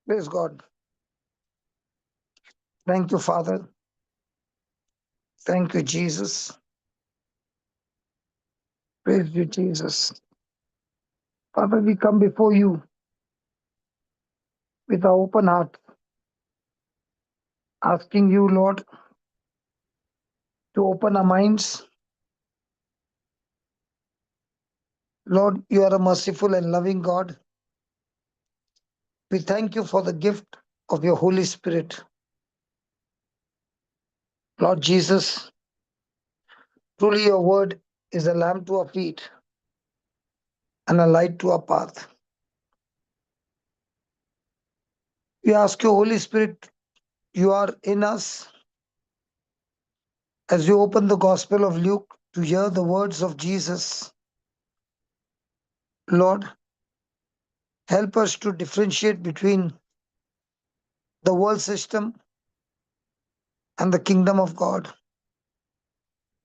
Praise God. Thank you, Father. Thank you, Jesus. Praise you, Jesus. Father, we come before you with our open heart, asking you, Lord, to open our minds. Lord, you are a merciful and loving God. We thank you for the gift of your Holy Spirit. Lord Jesus, truly your word is a lamp to our feet and a light to our path. We ask you, Holy Spirit, you are in us as you open the Gospel of Luke to hear the words of Jesus. Lord, help us to differentiate between the world system and the kingdom of God.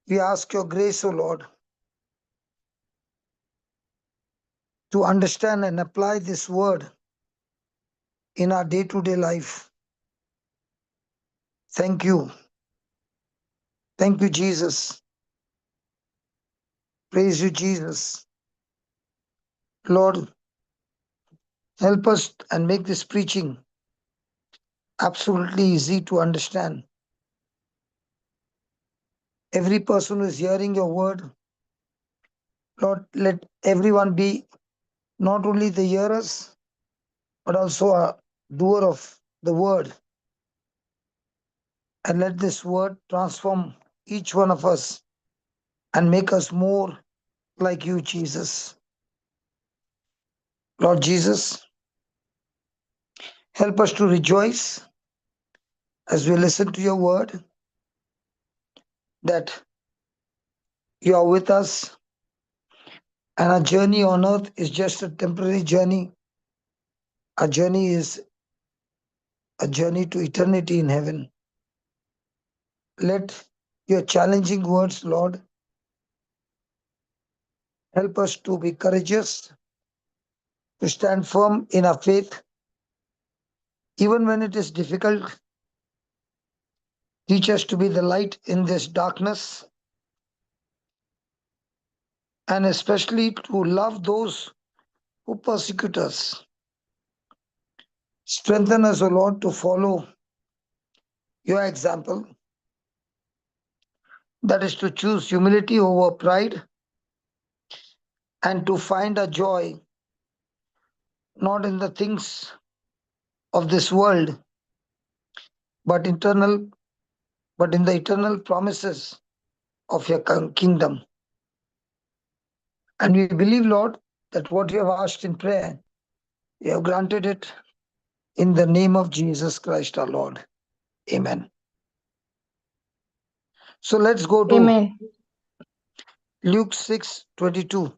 We ask your grace, O Lord, to understand and apply this word in our day-to-day life. Thank you. Thank you, Jesus. Praise you, Jesus. Lord, help us and make this preaching absolutely easy to understand. Every person who is hearing your word, Lord, let everyone be not only the hearers, but also a doer of the word. And let this word transform each one of us and make us more like you, Jesus. Lord Jesus, help us to rejoice as we listen to your word, that you are with us, and our journey on earth is just a temporary journey. Our journey is a journey to eternity in heaven. Let your challenging words, Lord, help us to be courageous, to stand firm in our faith, even when it is difficult. Teach us to be the light in this darkness, and especially to love those who persecute us. Strengthen us, O Lord, to follow your example, that is to choose humility over pride and to find a joy not in the things of this world, but eternal, but in the eternal promises of your kingdom. And we believe, Lord, that what you have asked in prayer, you have granted it in the name of Jesus Christ our Lord. Amen. So let's go to Amen. Luke 6:22.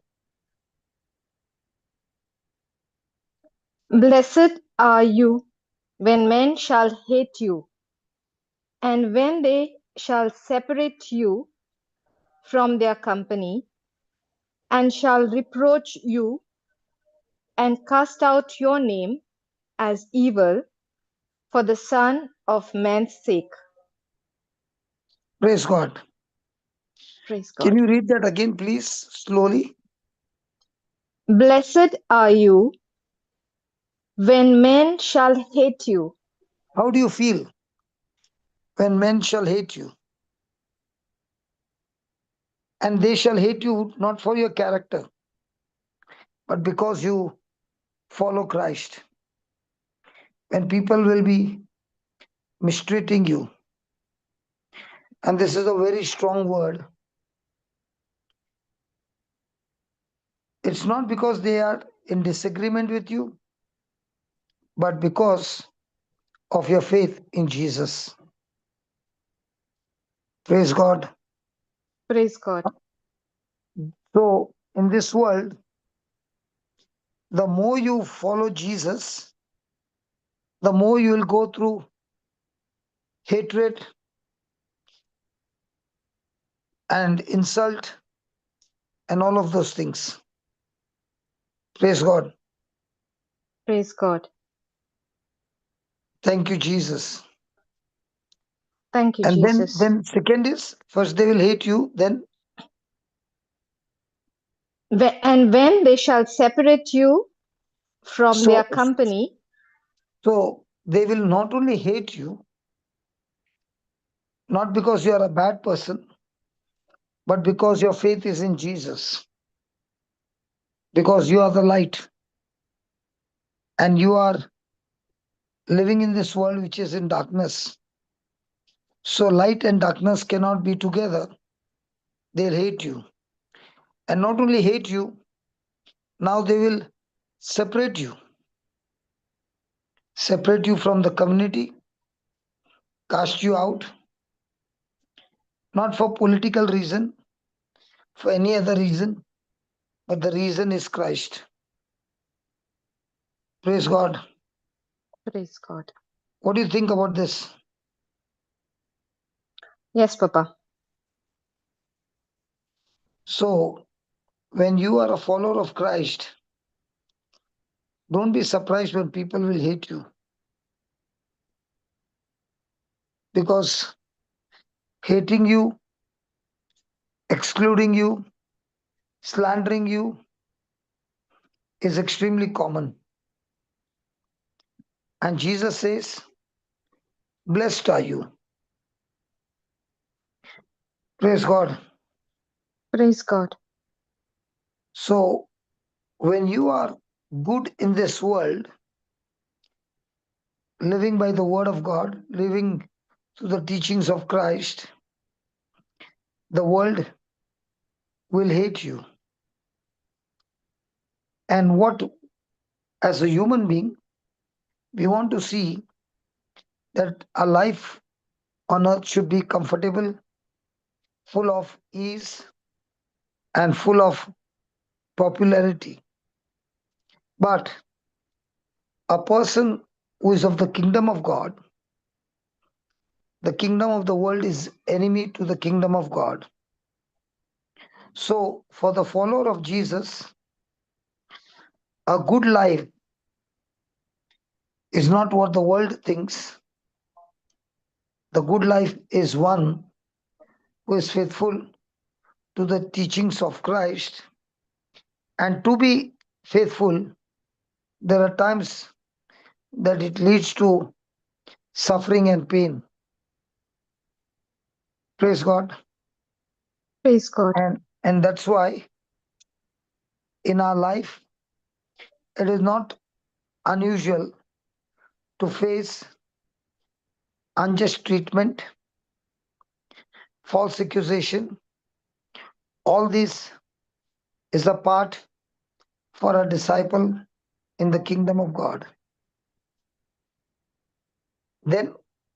Blessed are you when men shall hate you, and when they shall separate you from their company, and shall reproach you, and cast out your name as evil for the Son of Man's sake. Praise God. Praise Can God. you read that again, please, slowly? Blessed are you when men shall hate you. How do you feel when men shall hate you? And they shall hate you not for your character, but because you follow Christ. When people will be mistreating you, and this is a very strong word, it's not because they are in disagreement with you, but because of your faith in Jesus. Praise God. Praise God. So, in this world, the more you follow Jesus, the more you will go through hatred and insult and all of those things. Praise God. Praise God. Thank you, Jesus. Thank you, And then, Jesus. then second is first they will hate you, then And when they shall separate you from their so company so they will not only hate you, not because you are a bad person, but because your faith is in Jesus, because you are the light and you are living in this world which is in darkness. So light and darkness cannot be together. They'll hate you. And not only hate you, now they will separate you, separate you from the community, cast you out, not for political reason, for any other reason, but the reason is Christ. Praise God. Praise God. What do you think about this? Yes, Papa. So, when you are a follower of Christ, don't be surprised when people will hate you because hating you, excluding you, slandering you is extremely common. And Jesus says, blessed are you. Praise God. Praise God. So, when you are good in this world, living by the word of God, living through the teachings of Christ, the world will hate you. And what, as a human being, we want to see that our life on earth should be comfortable, full of ease, and full of popularity. But a person who is of the kingdom of God, the kingdom of the world is enemy to the kingdom of God. So, for the follower of Jesus, a good life is not what the world thinks. The good life is one who is faithful to the teachings of Christ. And to be faithful, there are times that it leads to suffering and pain. Praise God. Praise God. And that's why in our life, it is not unusual to face unjust treatment, false accusation. All this is a part for a disciple in the kingdom of God. Then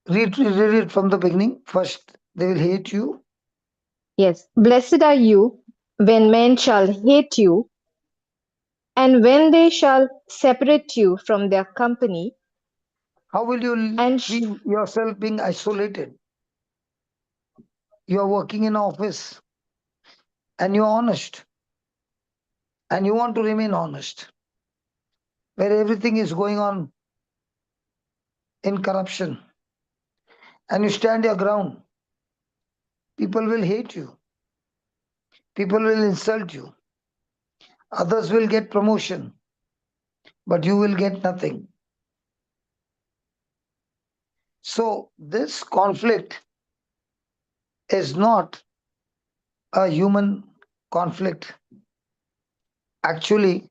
read it from the beginning. First, they will hate you. Yes. Blessed are you when men shall hate you, and when they shall separate you from their company, How will you and feel yourself being isolated? You are working in office and you're honest and you want to remain honest, where everything is going on in corruption and you stand your ground. People will hate you, people will insult you, others will get promotion, but you will get nothing. So, this conflict is not a human conflict. Actually,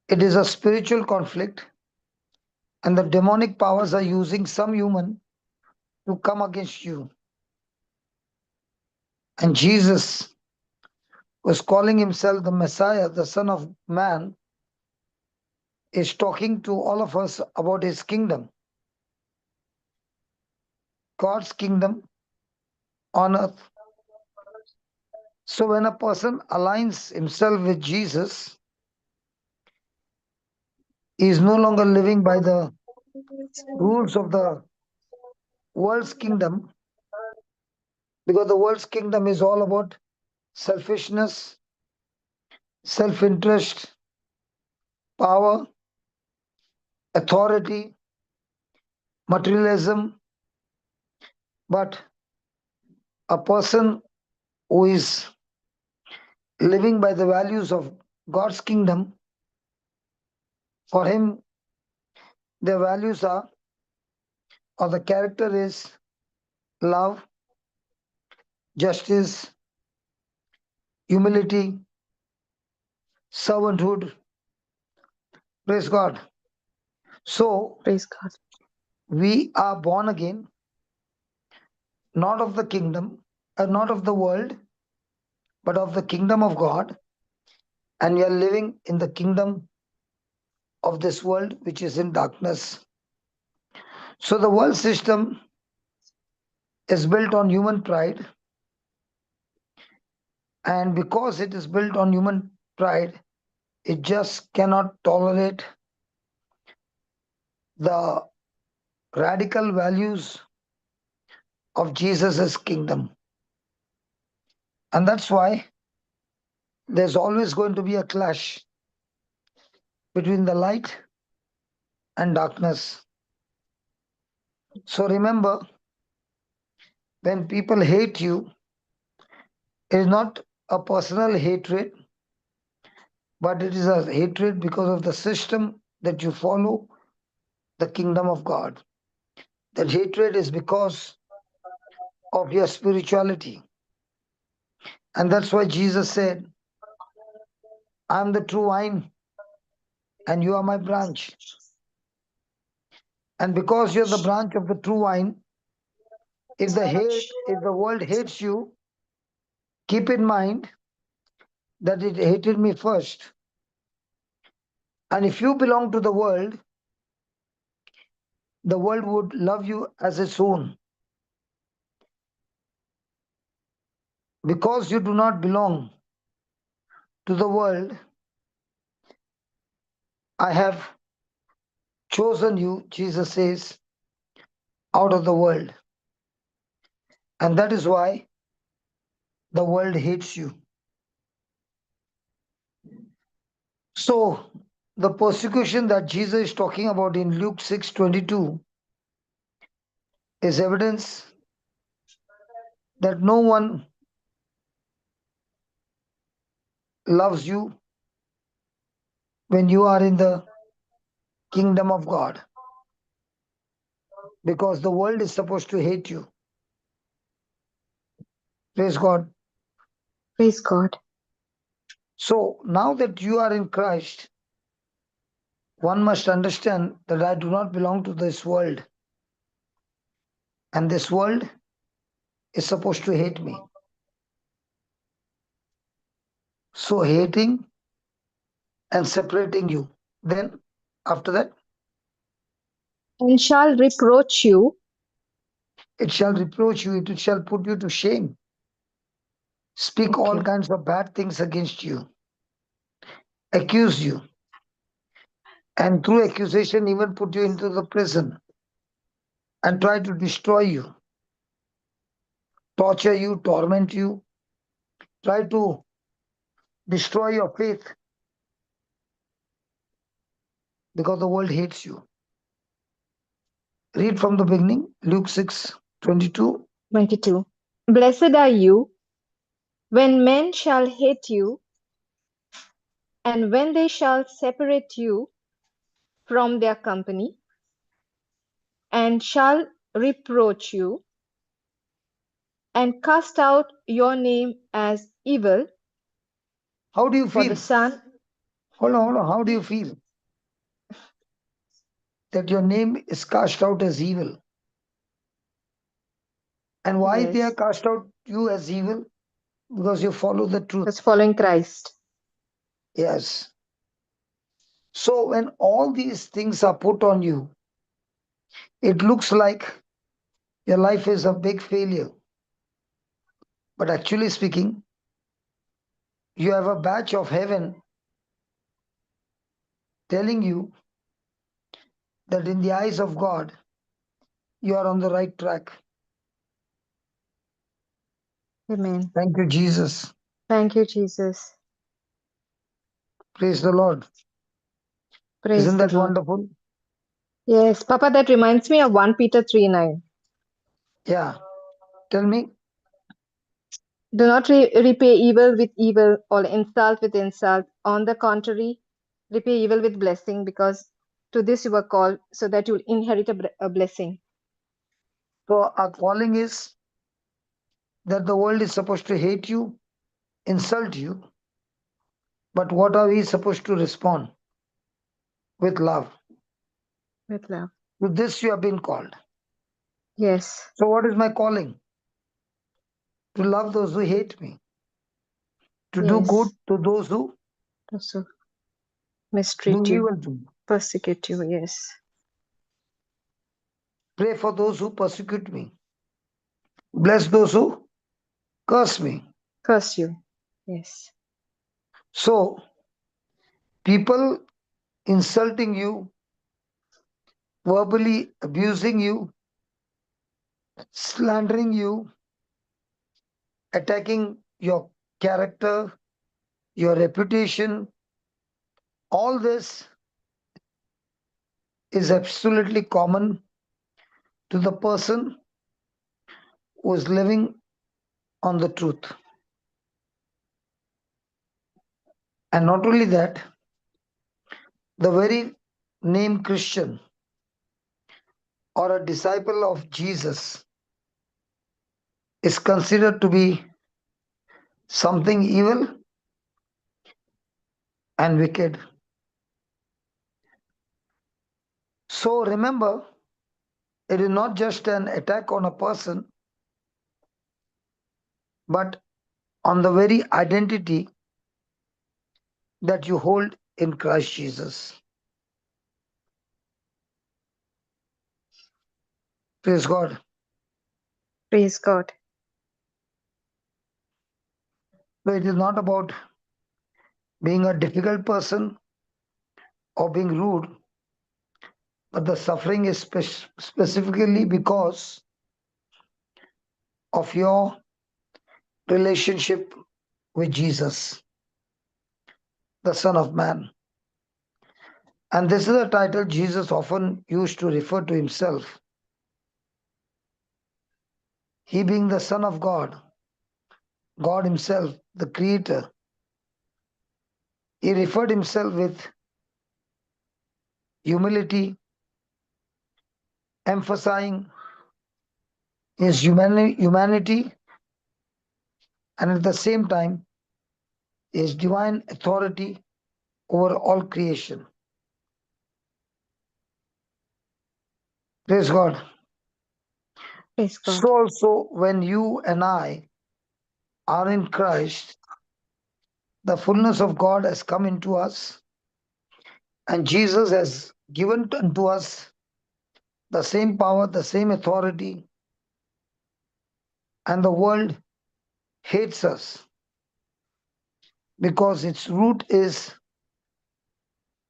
it is a spiritual conflict, and the demonic powers are using some human to come against you. And Jesus was calling himself the Messiah, the Son of Man, is talking to all of us about his kingdom, God's kingdom on earth. So when a person aligns himself with Jesus, he is no longer living by the rules of the world's kingdom, because the world's kingdom is all about selfishness, self interest, power, authority, materialism, but a person who is living by the values of God's kingdom, for him, the values are, or the character is love, justice, humility, servanthood. Praise God. So, Praise God. we are born again, not of the kingdom, not of the world, but of the kingdom of God, and we are living in the kingdom of this world which is in darkness. So, the world system is built on human pride, and because it is built on human pride, it just cannot tolerate the radical values of Jesus' kingdom. And that's why there's always going to be a clash between the light and darkness. So remember, when people hate you, it is not a personal hatred, but it is a hatred because of the system that you follow, the kingdom of God. That hatred is because of your spirituality. And that's why Jesus said, I am the true vine and you are my branch. And because you're the branch of the true vine, if the world hates you, keep in mind that it hated me first. And if you belong to the world would love you as its own. Because you do not belong to the world, I have chosen you, Jesus says, out of the world. And that is why the world hates you. So, the persecution that Jesus is talking about in Luke 6:22 is evidence that no one loves you when you are in the kingdom of God, because the world is supposed to hate you. Praise God. Praise God. So, now that you are in Christ, one must understand that I do not belong to this world, and this world is supposed to hate me. So, hating and separating you. Then, after that, And shall reproach you it shall reproach you, it shall put you to shame, speak all okay, kinds of bad things against you, accuse you, and through accusation, even put you into the prison and try to destroy you, torture you, torment you, try to destroy your faith because the world hates you. Read from the beginning, Luke 6:22. 22. Blessed are you when men shall hate you, and when they shall separate you from their company, and shall reproach you, and cast out your name as evil How do you for the feel? Son. Hold on. How do you feel that your name is cast out as evil? And why they are Yes, cast out you as evil? Because you follow the truth. was following Christ. Yes. So when all these things are put on you, it looks like your life is a big failure. But actually speaking, you have a batch of heaven telling you that in the eyes of God, you are on the right track. Amen. Thank you, Jesus. Thank you, Jesus. Praise the Lord. Praise Isn't the that Lord. wonderful? Yes, Papa, that reminds me of 1 Peter 3:9. Yeah, tell me. Do not repay evil with evil or insult with insult. On the contrary, repay evil with blessing, because to this you were called, so that you'll inherit a blessing. So our calling is that the world is supposed to hate you, insult you, but what are we supposed to respond? With love. With love. To this you have been called. Yes, So what is my calling? To love those who hate me, to do good yes. to those who Also do mistreat you, evil to me, persecute you. Yes. pray for those who persecute me, bless those who curse me. Curse you. Yes. So people insulting you, verbally abusing you, slandering you, attacking your character, your reputation, all this is absolutely common to the person who is living on the truth. And not only that, the very name Christian or a disciple of Jesus is considered to be something evil and wicked. So remember, it is not just an attack on a person, but on the very identity that you hold in Christ Jesus. Praise God. Praise God. So it is not about being a difficult person or being rude, but the suffering is specifically because of your relationship with Jesus, the Son of Man. And this is a title Jesus often used to refer to himself. He being the Son of God, God Himself, the Creator, He referred Himself with humility, emphasizing His humanity and at the same time His divine authority over all creation. Praise God. Praise So God. also when you and I are in Christ, the fullness of God has come into us, and Jesus has given unto us the same power, the same authority, and the world hates us because its root is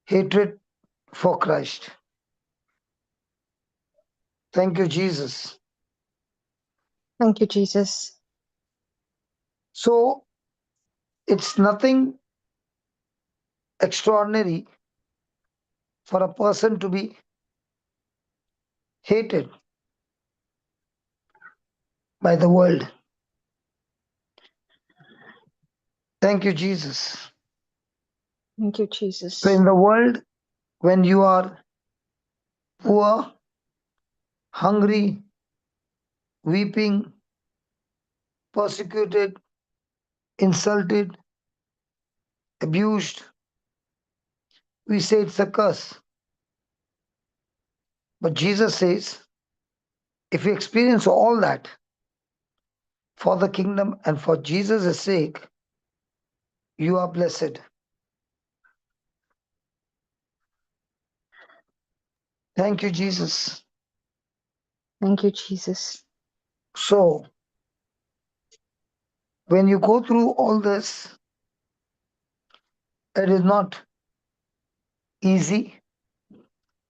hatred for Christ. Thank you, Jesus. Thank you, Jesus. So it's nothing extraordinary for a person to be hated by the world. Thank you, Jesus. Thank you, So Jesus. in the world, when you are poor, hungry, weeping, persecuted, insulted, abused, we say it's a curse. But Jesus says, if you experience all that for the kingdom and for Jesus' sake, you are blessed. Thank you, Jesus. Thank you, Jesus. So, when you go through all this, it is not easy,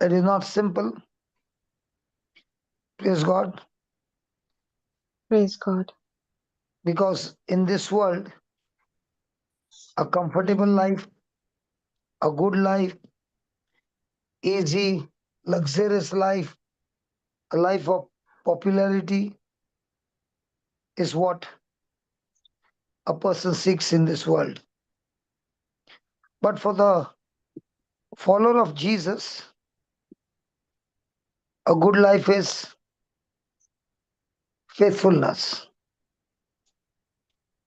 it is not simple. Praise God. Praise God. Because in this world, a comfortable life, a good life, easy luxurious life, a life of popularity is what a person seeks in this world. But for the follower of Jesus, a good life is faithfulness.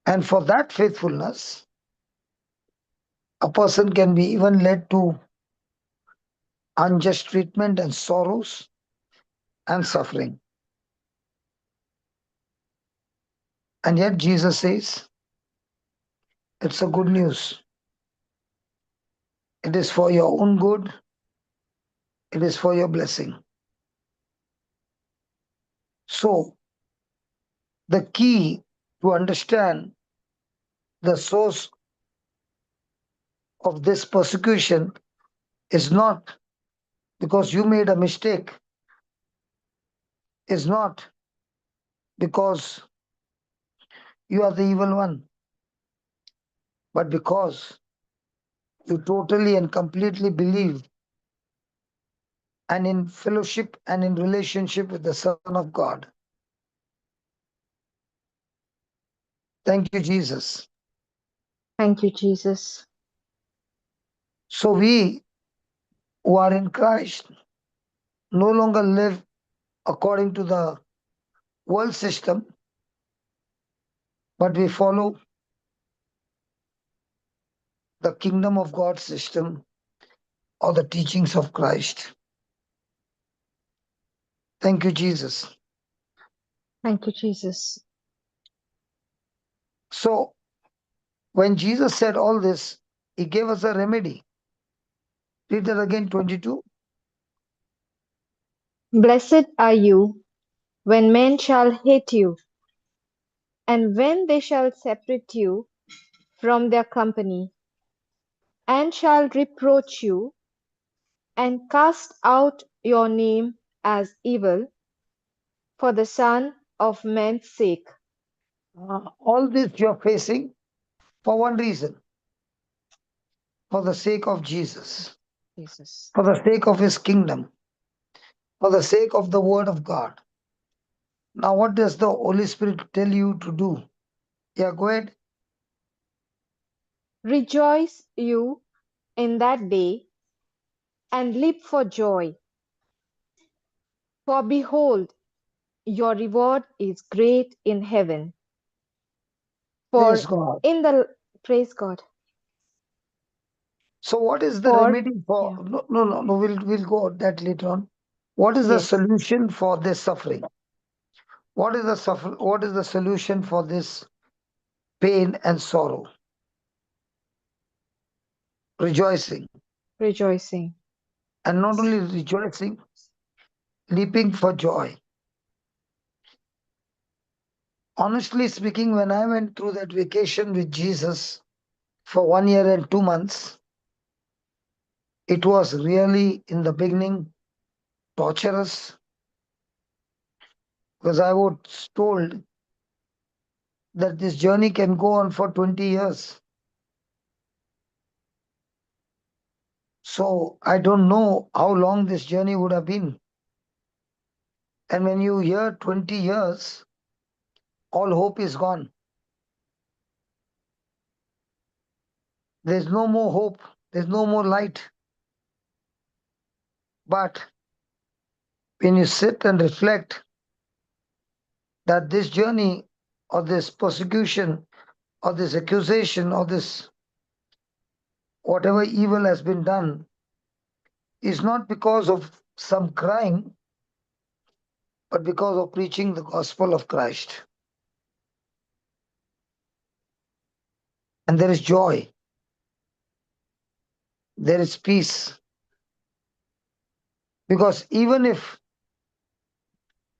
And for that faithfulness, a person can be even led to unjust treatment and sorrows and suffering. And yet Jesus says, it's a good news. It is for your own good, it is for your blessing. So, the key to understand the source of this persecution is not because you made a mistake, is not because you are the evil one, but because you totally and completely believe and in fellowship and in relationship with the Son of God. Thank you, Jesus. Thank you, Jesus. So we who are in Christ no longer live according to the world system, but we follow the kingdom of God system or the teachings of Christ. Thank you, Jesus. Thank you, Jesus. So when Jesus said all this, he gave us a remedy. Read that again, 22. Blessed are you when men shall hate you, and when they shall separate you from their company, and shall reproach you, and cast out your name as evil for the Son of Man's sake. All this you're facing for one reason, for the sake of Jesus, Jesus. for the sake of his kingdom, for the sake of the word of God. Now, what does the Holy Spirit tell you to do? Yeah, go ahead. Rejoice you in that day, and leap for joy. For behold, your reward is great in heaven. Praise For God. in the praise God. So, what is the For remedy for? yeah, No, no, no, no. We'll go at that later on. What is the yes, solution for this suffering? What is the suffer? What is the solution for this pain and sorrow? Rejoicing, rejoicing. and not only rejoicing, leaping for joy. Honestly speaking, when I went through that vacation with Jesus for 1 year and 2 months, it was really in the beginning torturous because I was told that this journey can go on for 20 years. So I don't know how long this journey would have been. And when you hear 20 years, all hope is gone. There's no more hope, there's no more light. But when you sit and reflect that this journey or this persecution or this accusation or this whatever evil has been done is not because of some crime, but because of preaching the gospel of Christ. And there is joy, there is peace. Because even if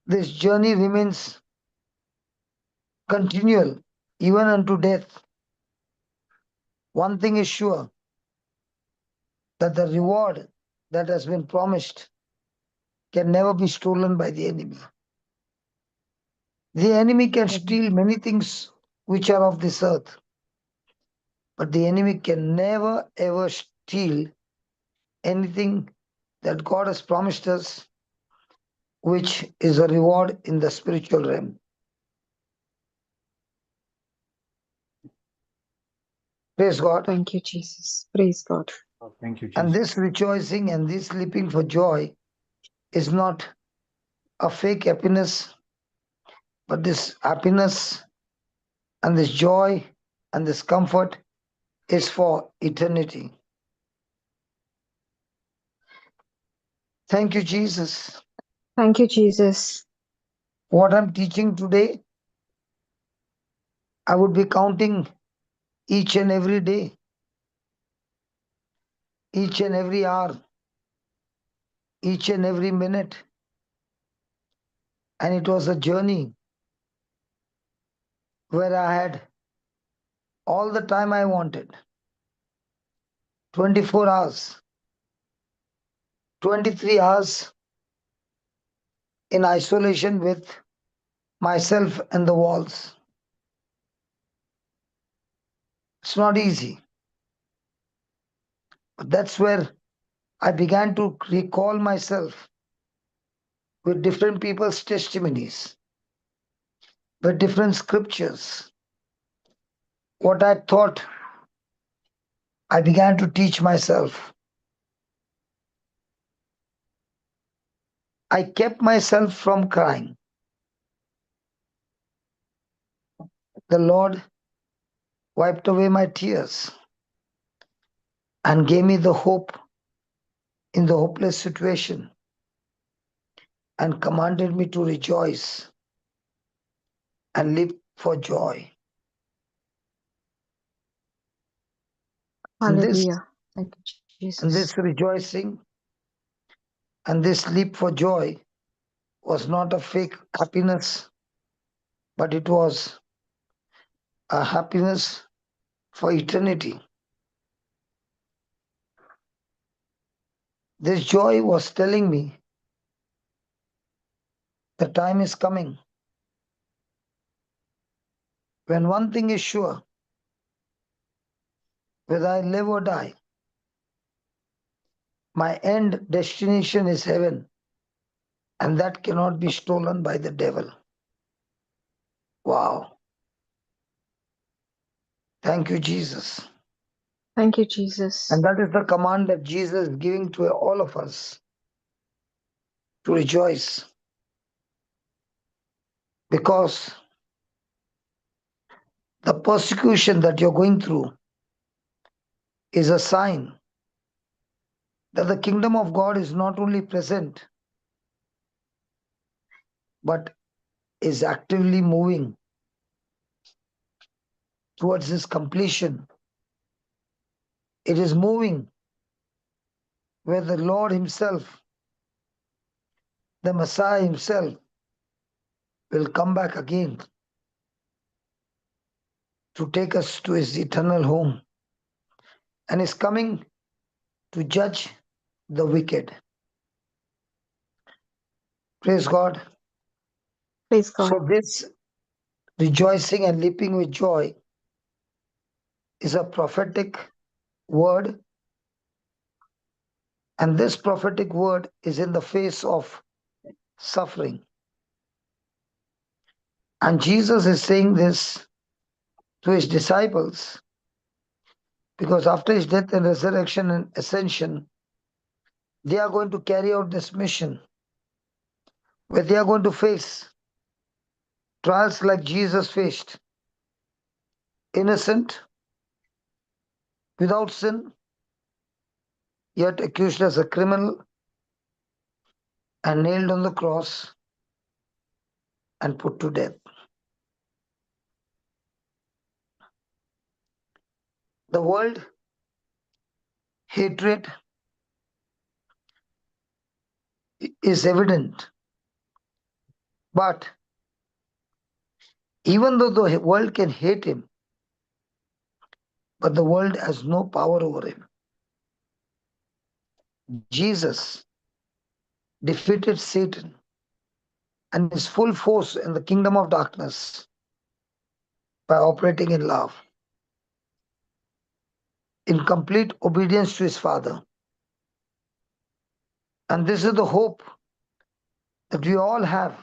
this journey remains continual, even unto death, one thing is sure that the reward that has been promised can never be stolen by the enemy. The enemy can Amen. steal many things which are of this earth, but the enemy can never ever steal anything that God has promised us, which is a reward in the spiritual realm. Praise God. Thank you, Jesus. Praise God. Thank you, And Jesus. this rejoicing and this leaping for joy is not a fake happiness, but this happiness and this joy and this comfort is for eternity. Thank you, Jesus. Thank you, Jesus. What I'm teaching today, I would be counting each and every day, each and every hour, each and every minute. And it was a journey where I had all the time I wanted, 24 hours, 23 hours in isolation with myself and the walls. It's not easy. But that's where I began to recall myself with different people's testimonies, with different scriptures. What I thought, I began to teach myself. I kept myself from crying. The Lord wiped away my tears and gave me the hope in the hopeless situation and commanded me to rejoice and live for joy. And this Hallelujah. Thank you, and Jesus. this rejoicing and this leap for joy was not a fake happiness, but it was a happiness for eternity. This joy was telling me the time is coming when one thing is sure, whether I live or die, my end destination is heaven, and that cannot be stolen by the devil. Wow. Thank you, Jesus. Thank you, Jesus. And that is the command that Jesus is giving to all of us to rejoice, because the persecution that you're going through is a sign that the kingdom of God is not only present, but is actively moving towards its completion. It is moving where the Lord Himself, the Messiah Himself, will come back again to take us to His eternal home, and is coming to judge the wicked. Praise God. Praise God. So, this rejoicing and leaping with joy is a prophetic word, and this prophetic word is in the face of suffering. And Jesus is saying this to His disciples because after His death and resurrection and ascension, they are going to carry out this mission where they are going to face trials like Jesus faced, innocent, without sin, yet accused as a criminal and nailed on the cross and put to death. The world hatred is evident, but even though the world can hate Him, but the world has no power over Him. Jesus defeated Satan and his full force in the kingdom of darkness by operating in love, in complete obedience to His Father. And this is the hope that we all have,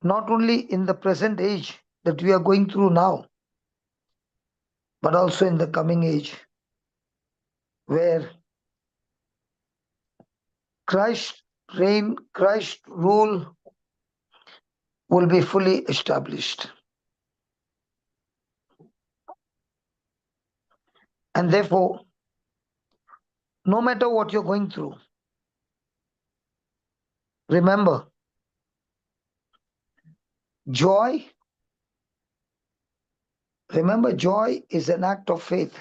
not only in the present age that we are going through now, but also in the coming age, where Christ's reign, Christ's rule will be fully established. And therefore, no matter what you're going through, remember, joy, joy is an act of faith.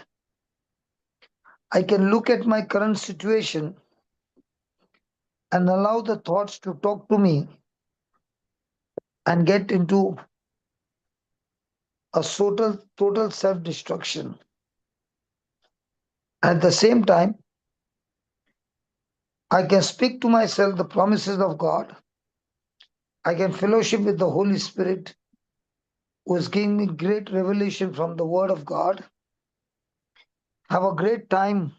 I can look at my current situation and allow the thoughts to talk to me and get into a total self-destruction. At the same time, I can speak to myself the promises of God. I can fellowship with the Holy Spirit, who is giving me great revelation from the Word of God. Have a great time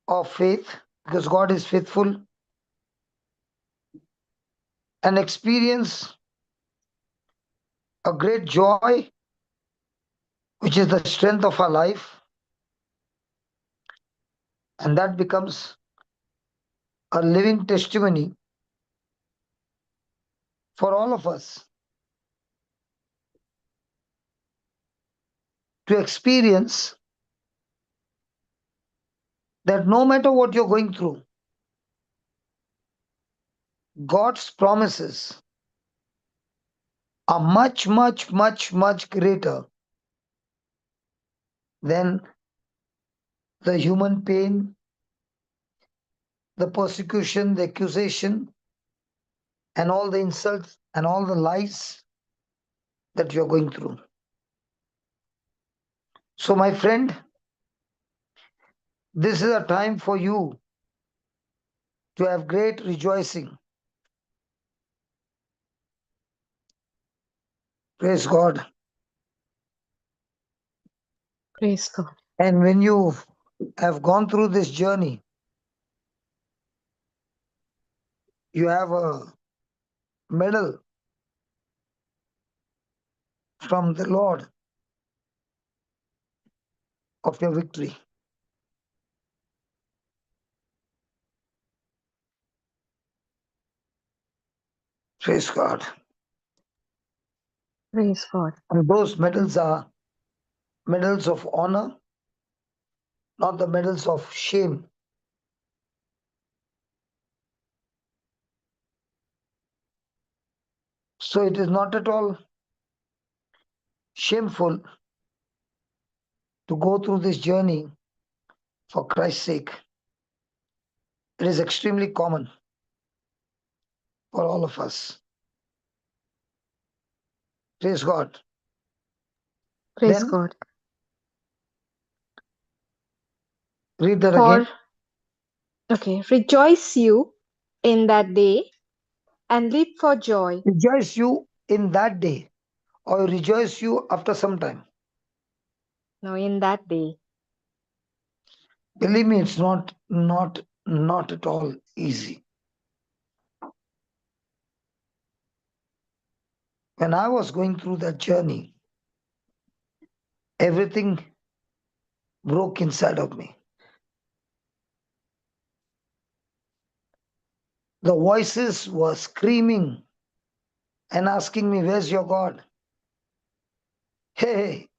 of faith because God is faithful, and experience a great joy, which is the strength of our life. And that becomes a living testimony for all of us to experience that no matter what you're going through, God's promises are much, much, much, much greater than the human pain, the persecution, the accusation, and all the insults and all the lies that you're going through. So, my friend, this is a time for you to have great rejoicing. Praise God. Praise God. And when you have gone through this journey, you have a medal from the Lord of your victory. Praise God. Praise God. And those medals are medals of honor, not the medals of shame. So it is not at all shameful to go through this journey for Christ's sake. It is extremely common for all of us. Praise God. Praise Then God. read that For, again. okay, rejoice you in that day and leap for joy. Rejoice you in that day, or rejoice you after some time. No, in that day. Believe me, it's not at all easy. When I was going through that journey, everything broke inside of me. The voices were screaming and asking me, "Where's your God?" Hey,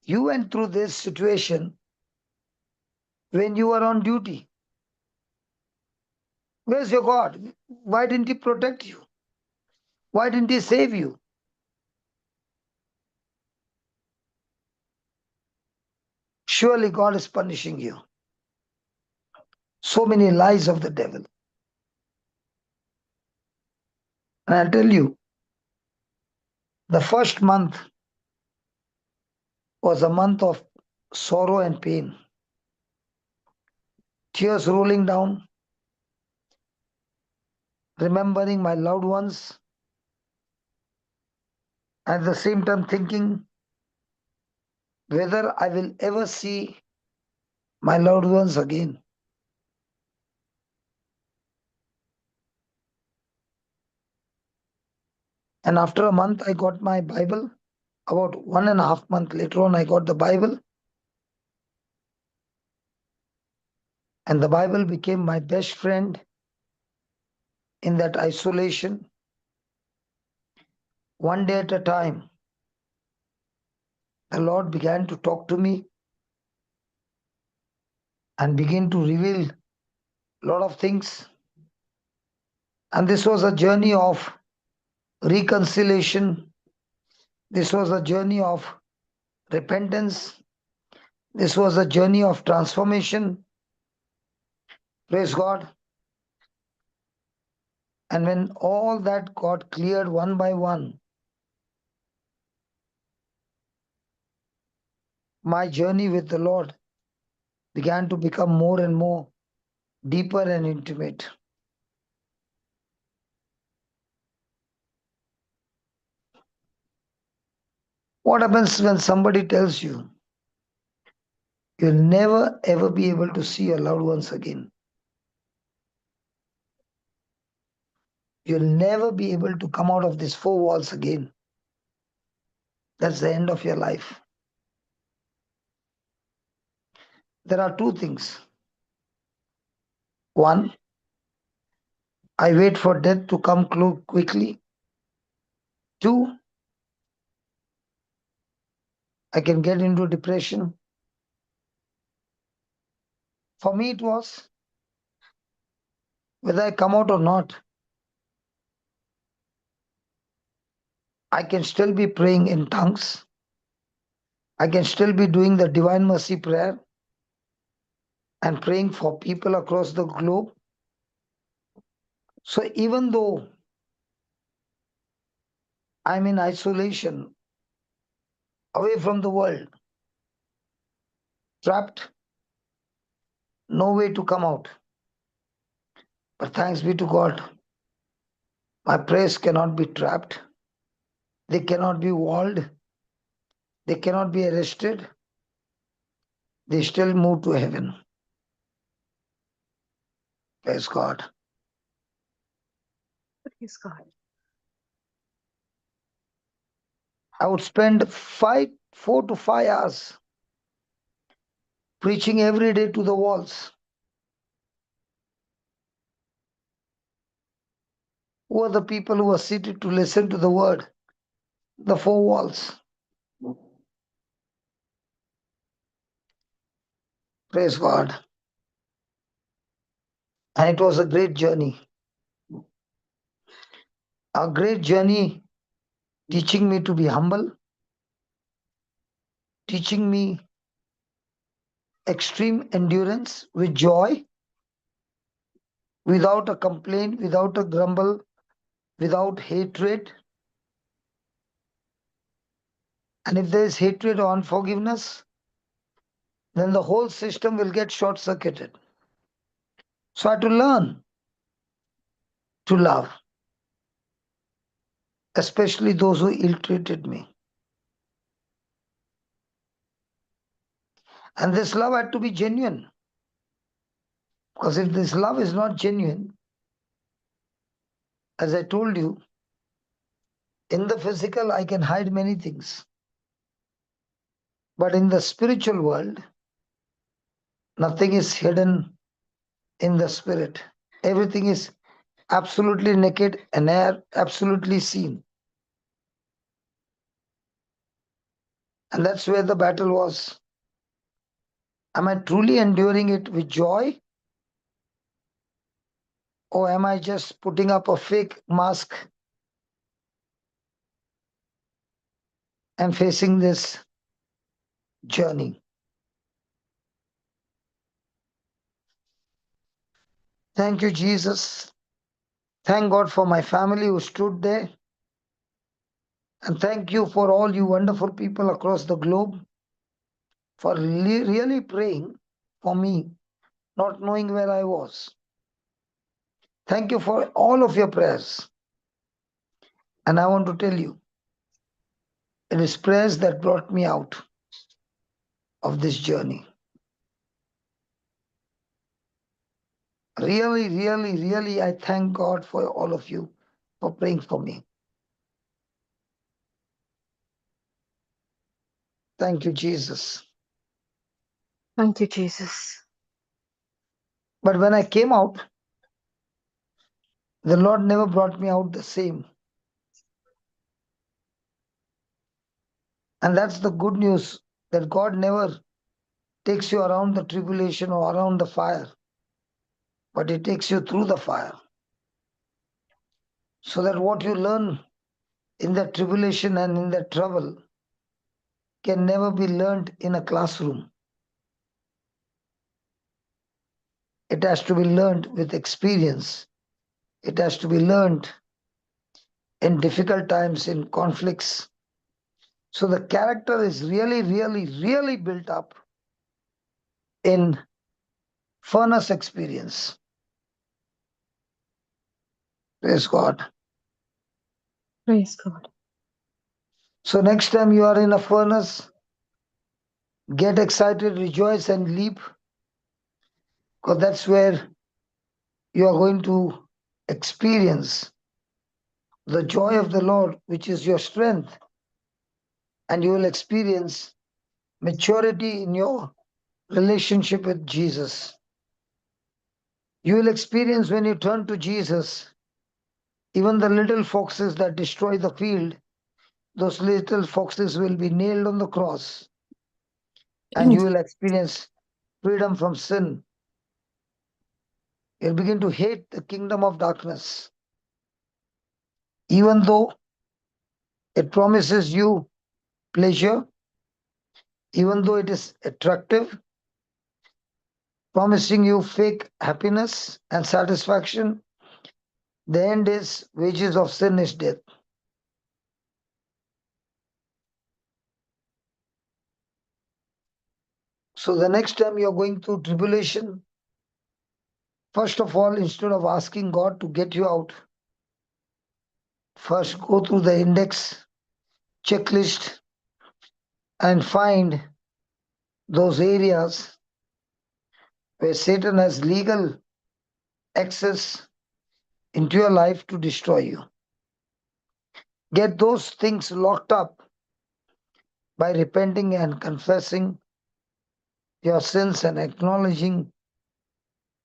you went through this situation when you were on duty. Where's your God? Why didn't He protect you? Why didn't He save you? Surely God is punishing you. So many lies of the devil. And I tell you, the first month was a month of sorrow and pain, tears rolling down, remembering my loved ones, at the same time thinking whether I will ever see my loved ones again. And after a month, I got my Bible. About 1.5 months later on, I got the Bible. And the Bible became my best friend in that isolation. One day at a time, the Lord began to talk to me and begin to reveal a lot of things. And this was a journey of reconciliation. This was a journey of repentance. This was a journey of transformation. Praise God. And when all that got cleared one by one, my journey with the Lord began to become more and more deeper and intimate. What happens when somebody tells you you'll never ever be able to see your loved ones again? You'll never be able to come out of these four walls again. That's the end of your life. There are two things. One, I wait for death to come quickly. Two, I can get into depression. For me, it was whether I come out or not, I can still be praying in tongues. I can still be doing the Divine Mercy prayer and praying for people across the globe. So even though I'm in isolation, away from the world, trapped, no way to come out. But thanks be to God, my prayers cannot be trapped. They cannot be walled. They cannot be arrested. They still move to heaven. Praise God. Praise God. I would spend 4 to 5 hours preaching every day to the walls. Who are the people who are seated to listen to the word? The four walls. Praise God. And it was a great journey. A great journey teaching me to be humble, teaching me extreme endurance with joy, without a complaint, without a grumble, without hatred. And if there is hatred or unforgiveness, then the whole system will get short circuited. So I had to learn to love, especially those who ill treated me. And this love had to be genuine. Because if this love is not genuine, as I told you, in the physical, I can hide many things. But in the spiritual world, nothing is hidden in the spirit. Everything is absolutely naked and absolutely seen. And that's where the battle was. Am I truly enduring it with joy? Or am I just putting up a fake mask and facing this journey? Thank you, Jesus. Thank God for my family who stood there. And thank you for all you wonderful people across the globe for really praying for me, not knowing where I was. Thank you for all of your prayers. And I want to tell you, it is prayers that brought me out of this journey. Really, really, really, I thank God for all of you for praying for me. Thank you, Jesus. Thank you, Jesus. But when I came out, the Lord never brought me out the same. And that's the good news, that God never takes you around the tribulation or around the fire, but He takes you through the fire. So that what you learn in the tribulation and in the trouble can never be learned in a classroom. It has to be learned with experience. It has to be learned in difficult times, in conflicts. So the character is really, really, really built up in furnace experience. Praise God. Praise God. So next time you are in a furnace, get excited, rejoice, and leap, because that's where you are going to experience the joy of the Lord, which is your strength, and you will experience maturity in your relationship with Jesus. You will experience when you turn to Jesus, even the little foxes that destroy the field, those little foxes will be nailed on the cross, and you will experience freedom from sin. You'll begin to hate the kingdom of darkness, even though it promises you pleasure, even though it is attractive, promising you fake happiness and satisfaction. The end is wages of sin is death. So the next time you're going through tribulation, first of all, instead of asking God to get you out, first go through the index, checklist, and find those areas where Satan has legal access into your life to destroy you. Get those things locked up by repenting and confessing your sins and acknowledging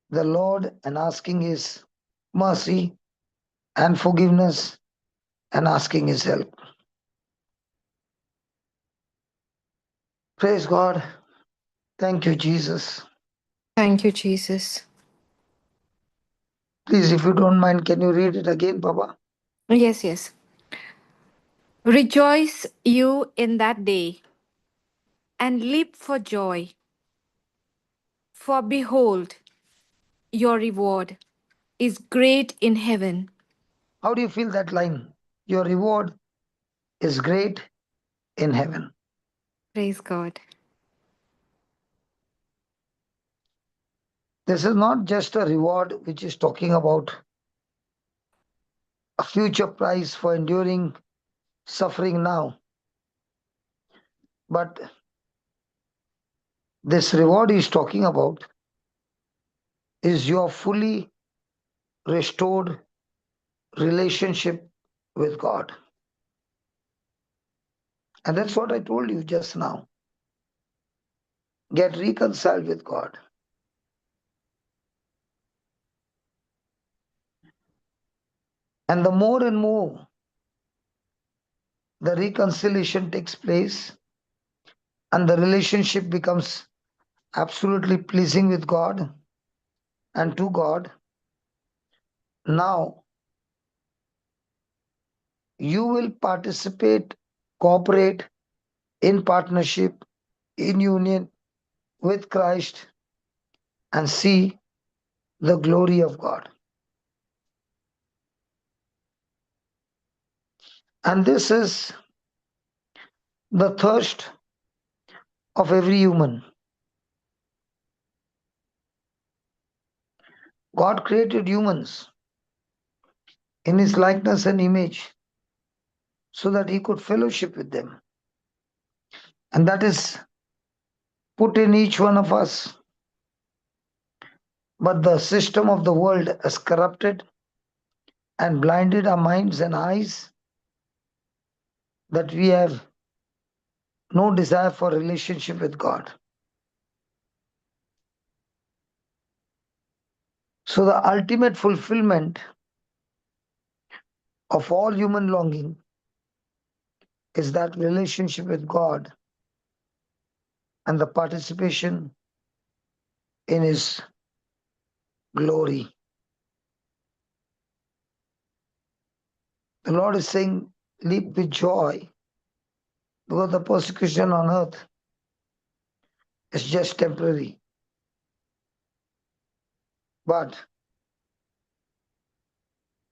the Lord and asking His mercy and forgiveness and asking His help. Praise God. Thank you, Jesus. Thank you, Jesus. Please, if you don't mind, can you read it again, Papa? Yes, yes. Rejoice you in that day and leap for joy, for behold, your reward is great in heaven. How do you feel that line? Your reward is great in heaven. Praise God. This is not just a reward which is talking about a future prize for enduring suffering now, but this reward he's talking about is your fully restored relationship with God. And that's what I told you just now. Get reconciled with God. And the more and more the reconciliation takes place and the relationship becomes absolutely pleasing with God and to God, now you will participate, cooperate in partnership, in union with Christ and see the glory of God. And this is the thirst of every human. God created humans in His likeness and image so that He could fellowship with them. And that is put in each one of us. But the system of the world has corrupted and blinded our minds and eyes that we have no desire for relationship with God. So the ultimate fulfillment of all human longing is that relationship with God and the participation in His glory. The Lord is saying, leap with joy because the persecution on earth is just temporary. But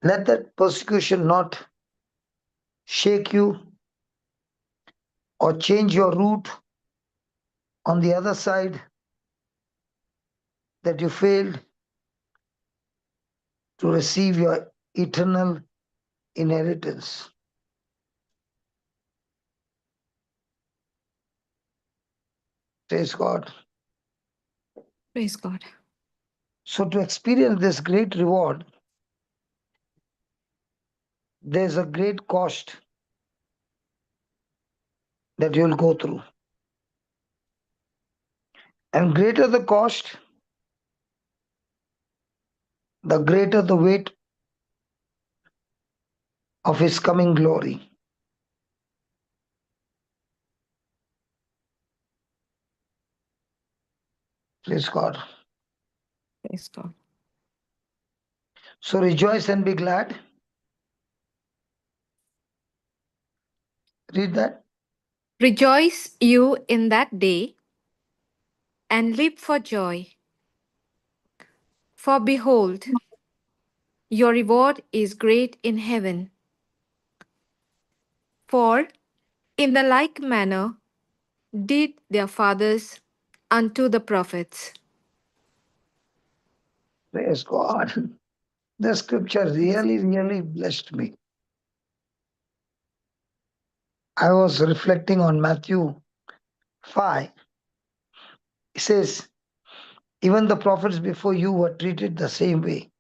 let that persecution not shake you or change your route on the other side that you failed to receive your eternal inheritance. Praise God. Praise God. So, to experience this great reward, there's a great cost that you'll go through. And greater the cost, the greater the weight of His coming glory. Praise God. Praise God. So, rejoice and be glad. Read that. Rejoice you in that day and leap for joy. For behold, your reward is great in heaven. For in the like manner did their fathers unto the prophets. Praise God. The scripture really blessed me. I was reflecting on Matthew 5. It says, even the prophets before you were treated the same way.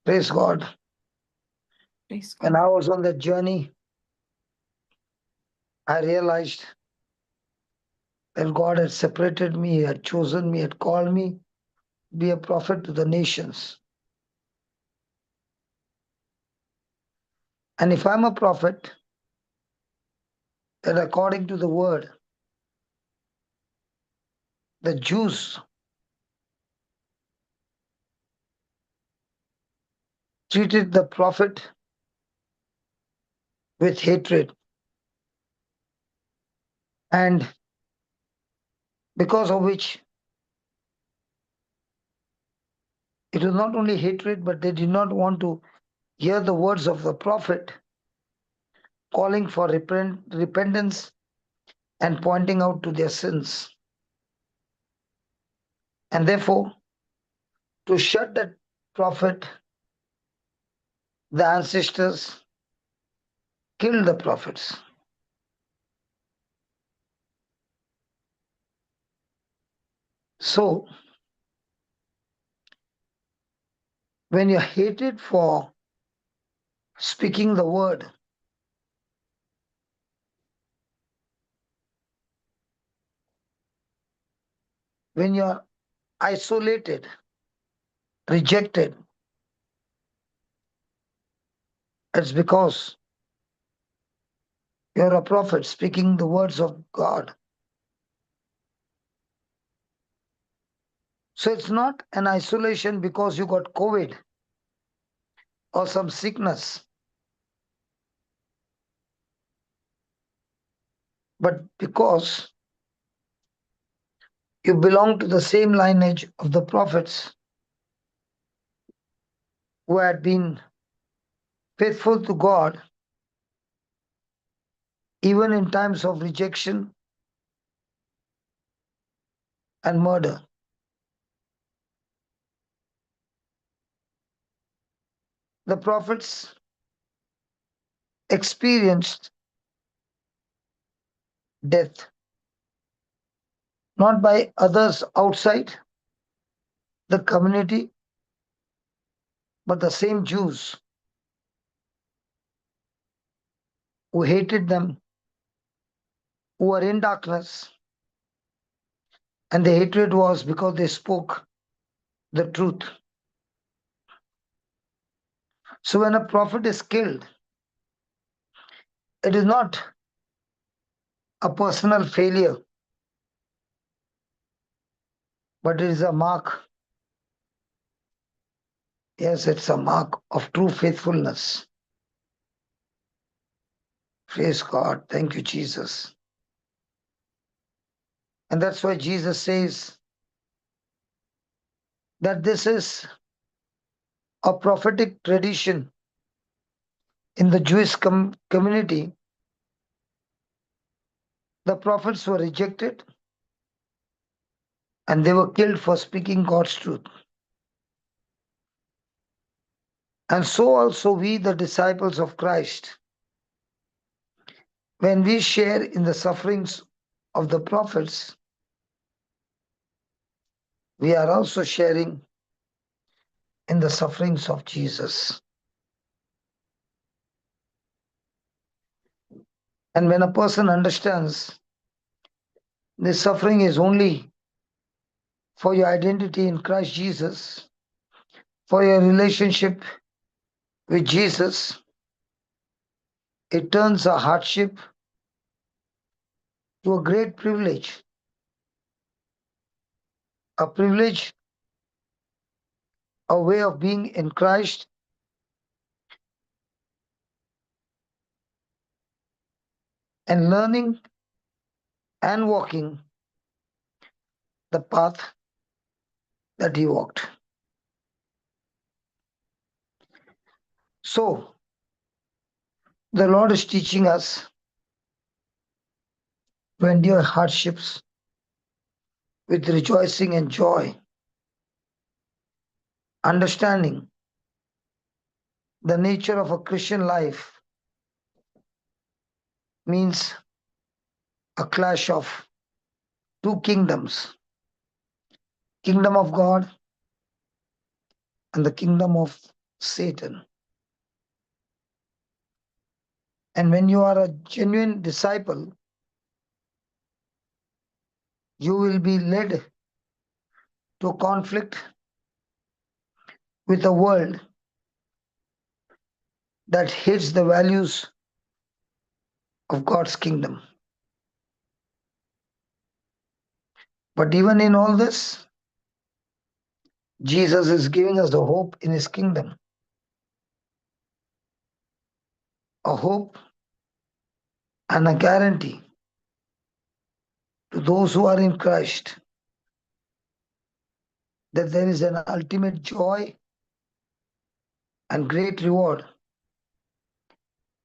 Praise God. Praise When God. I was on that journey, I realized that God had separated me, He had chosen me, had called me to be a prophet to the nations. And if I'm a prophet, then according to the word, the Jews treated the prophet with hatred. And because of which it was not only hatred, but they did not want to hear the words of the prophet calling for repentance and pointing out to their sins. And therefore, to shut that prophet, the ancestors killed the prophets. So, when you're hated for speaking the word, when you're isolated, rejected, it's because you're a prophet speaking the words of God. So it's not an isolation because you got COVID or some sickness, but because you belong to the same lineage of the prophets who had been faithful to God even in times of rejection and murder. The prophets experienced death not by others outside, the community, but the same Jews who hated them, who were in darkness, and the hatred was because they spoke the truth. So when a prophet is killed, it is not a personal failure, but it is a mark. Yes, it's a mark of true faithfulness. Praise God. Thank you, Jesus. And that's why Jesus says that this is a prophetic tradition in the Jewish community. The prophets were rejected and they were killed for speaking God's truth. And so also we, the disciples of Christ, when we share in the sufferings of the prophets, we are also sharing in the sufferings of Jesus. And when a person understands this suffering is only for your identity in Christ Jesus, for your relationship with Jesus, it turns a hardship to a great privilege. A privilege, a way of being in Christ, and learning and walking the path that he walked. So, the Lord is teaching us to endure hardships with rejoicing and joy, understanding the nature of a Christian life means a clash of two kingdoms, kingdom of God and the kingdom of Satan. And when you are a genuine disciple, you will be led to conflict with a world that hates the values of God's kingdom. But even in all this, Jesus is giving us the hope in his kingdom, a hope and a guarantee to those who are in Christ that there is an ultimate joy and great reward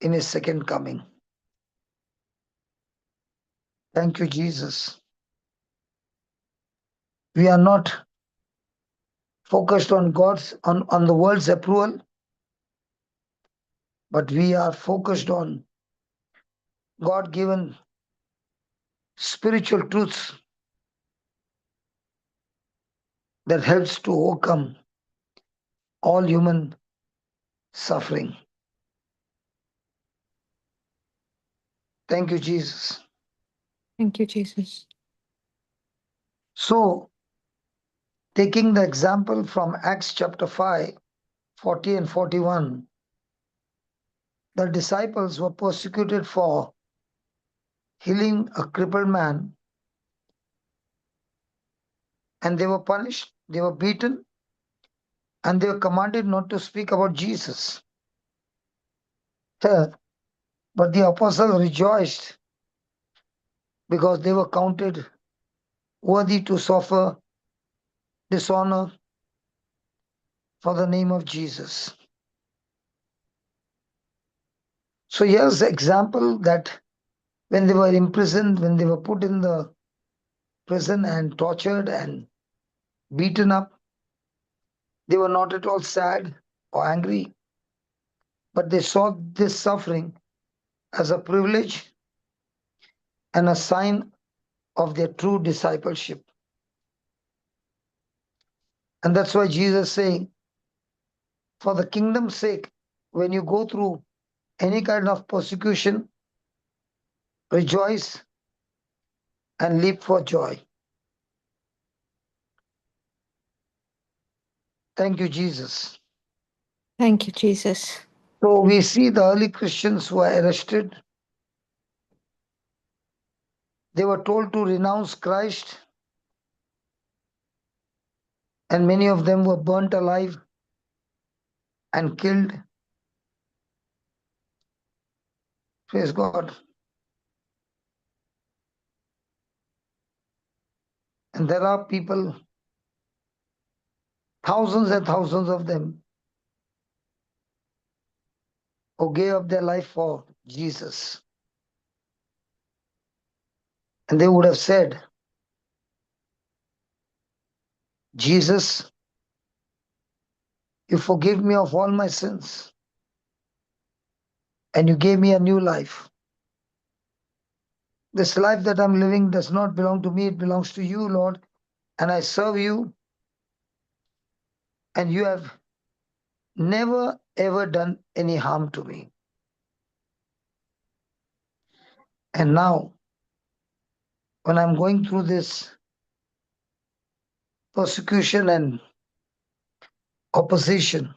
in his second coming. Thank you, Jesus. We are not focused on on the world's approval, but we are focused on God-given spiritual truths that helps to overcome all human suffering. Thank you, Jesus. Thank you, Jesus. So, taking the example from Acts chapter 5, 40 and 41, the disciples were persecuted for healing a crippled man, and they were punished, they were beaten, and they were commanded not to speak about Jesus. But the apostles rejoiced because they were counted worthy to suffer dishonor for the name of Jesus. So here's the example that when they were imprisoned, when they were put in the prison and tortured and beaten up, they were not at all sad or angry, but they saw this suffering as a privilege and a sign of their true discipleship. And that's why Jesus is saying, for the kingdom's sake, when you go through any kind of persecution, rejoice and leap for joy. Thank you, Jesus. Thank you, Jesus. So we see the early Christians who were arrested. They were told to renounce Christ, and many of them were burnt alive and killed. Praise God. And there are people, thousands and thousands of them, who gave up their life for Jesus. And they would have said, Jesus, you forgive me of all my sins, and you gave me a new life. This life that I'm living does not belong to me, it belongs to you, Lord. And I serve you, and you have never ever done any harm to me. And now, when I'm going through this persecution and opposition,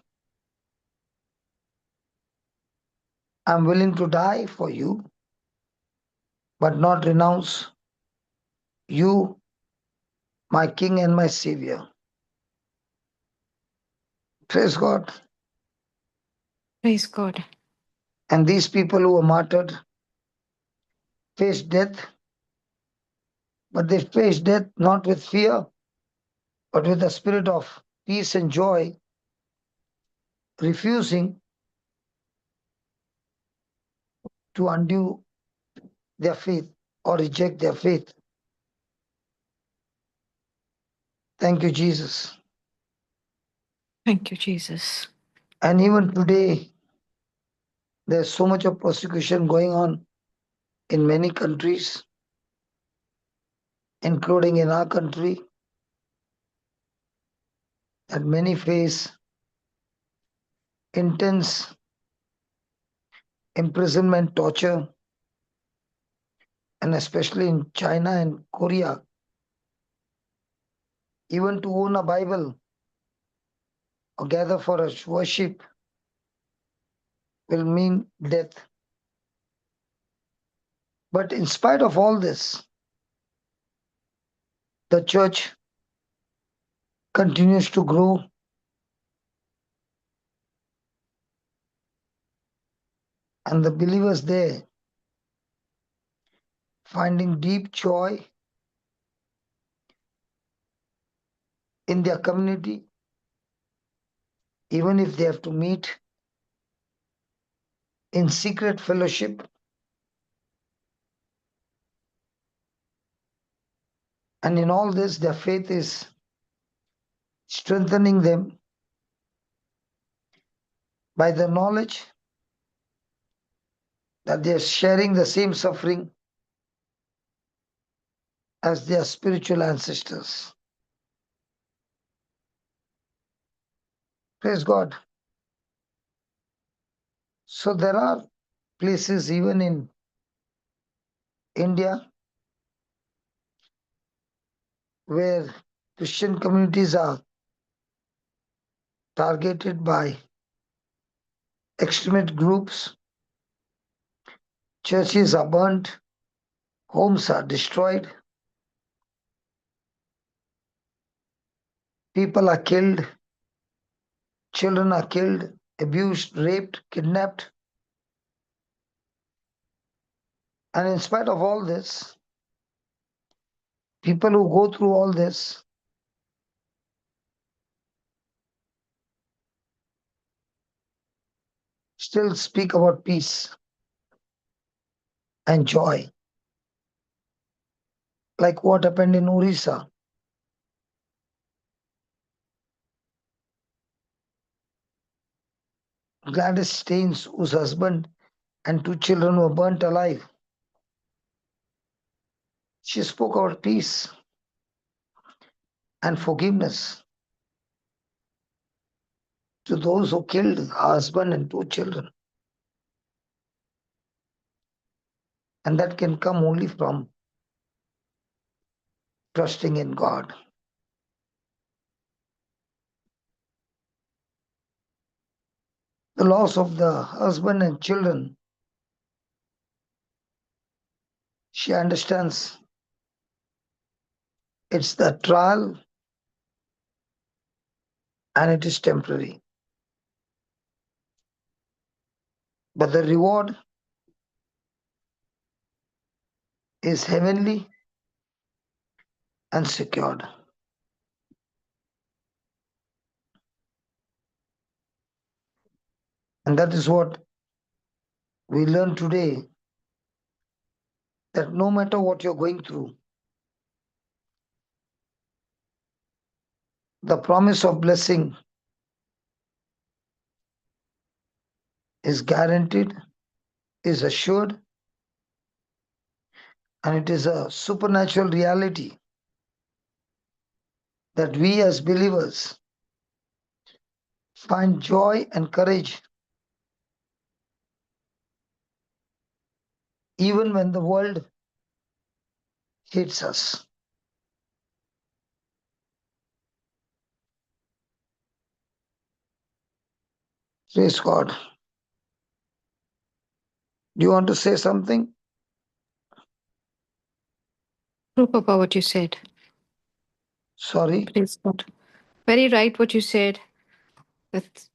I'm willing to die for you, but not renounce you, my King and my Savior. Praise God. Praise God. And these people who were martyred faced death, but they faced death not with fear, but with a spirit of peace and joy, refusing to undo their faith or reject their faith. Thank you, Jesus. Thank you, Jesus. And even today, there's so much of persecution going on in many countries, including in our country, that many face intense imprisonment, torture, and especially in China and Korea, even to own a Bible or gather for a worship will mean death. But in spite of all this, the church continues to grow, and the believers there finding deep joy in their community, even if they have to meet in secret fellowship. And in all this, their faith is strengthening them by the knowledge that they are sharing the same suffering as their spiritual ancestors. Praise God. So there are places even in India where Christian communities are targeted by extremist groups, churches are burnt, homes are destroyed, people are killed, children are killed, abused, raped, kidnapped. And in spite of all this, people who go through all this still speak about peace and joy, like what happened in Orissa. Gladys Staines, whose husband and two children were burnt alive, she spoke about peace and forgiveness. to those who killed a husband and two children. And that can come only from trusting in God. The loss of the husband and children, she understands it's the trial and it is temporary. But the reward is heavenly and secured. And that is what we learn today, that no matter what you're going through, the promise of blessing is guaranteed, is assured, and it is a supernatural reality that we as believers find joy and courage even when the world hates us. Praise God. Do you want to say something? True, Papa, what you said. Sorry. Praise God. Very right, what you said. That's